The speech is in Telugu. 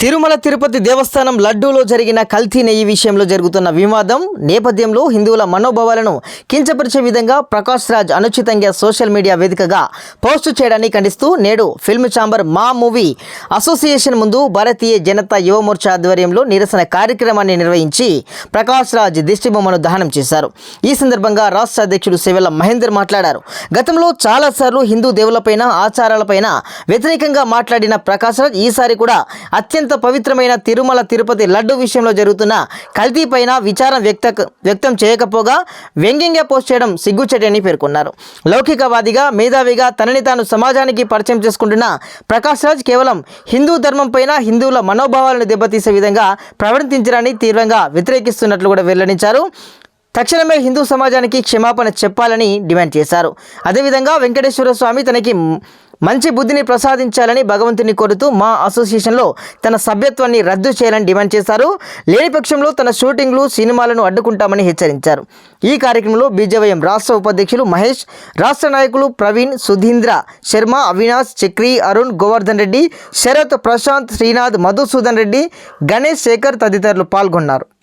తిరుమల తిరుపతి దేవస్థానం లడ్డూలో జరిగిన కల్తీ నెయ్యి విషయంలో జరుగుతున్న వివాదం నేపథ్యంలో హిందువుల మనోభావాలను కించపరిచే విధంగా ప్రకాష్ రాజ్ అనుచితంగా సోషల్ మీడియా వేదికగా పోస్టు చేయడాన్ని ఖండిస్తూ నేడు ఫిల్మ్ ఛాంబర్ మా మూవీ అసోసియేషన్ ముందు భారతీయ జనతా యువ మోర్చా ఆధ్వర్యంలో నిరసన కార్యక్రమాన్ని నిర్వహించి ప్రకాష్ రాజ్ దిష్టిబొమ్మను దహనం చేశారు. ఈ సందర్భంగా రాష్ట్ర అధ్యక్షుడు సెవెల మహేందర్ మాట్లాడారు. గతంలో చాలాసార్లు హిందూ దేవులపైన ఆచారాలపైన వ్యతిరేకంగా మాట్లాడిన ప్రకాష్ రాజ్ ఈసారి కూడా అత్యంత పవిత్రమైన తిరుమల తిరుపతి లడ్డు విషయంలో జరుగుతున్న కల్తీపైన విచారం వ్యక్తం చేయకపోగా వ్యంగ్యంగా పోస్ట్ చేయడం సిగ్గుచేటని పేర్కొన్నారు. లౌకికవాదిగా మేధావిగా తనని తాను సమాజానికి పరిచయం చేసుకుంటున్న ప్రకాష్ రాజ్ కేవలం హిందూ ధర్మం పైన హిందువుల మనోభావాలను దెబ్బతీసే విధంగా ప్రవర్తించడాన్ని తీవ్రంగా వ్యతిరేకిస్తున్నట్లు కూడా వెల్లడించారు. తక్షణమే హిందూ సమాజానికి క్షమాపణ చెప్పాలని డిమాండ్ చేశారు. అదేవిధంగా వెంకటేశ్వర స్వామి తనకి మంచి బుద్ధిని ప్రసాదించాలని భగవంతుని కోరుతూ మా అసోసియేషన్లో తన సభ్యత్వాన్ని రద్దు చేయాలని డిమాండ్ చేశారు. లేని పక్షంలో తన షూటింగ్లు సినిమాలను అడ్డుకుంటామని హెచ్చరించారు. ఈ కార్యక్రమంలో బీజేవైఎం రాష్ట్ర ఉపాధ్యక్షులు మహేష్, రాష్ట్ర నాయకులు ప్రవీణ్, సుధీంద్ర శర్మ, అవినాష్, చక్రి, అరుణ్, గోవర్ధన్ రెడ్డి, శరత్, ప్రశాంత్, శ్రీనాథ్, మధుసూదన్ రెడ్డి, గణేష్, శేఖర్ తదితరులు పాల్గొన్నారు.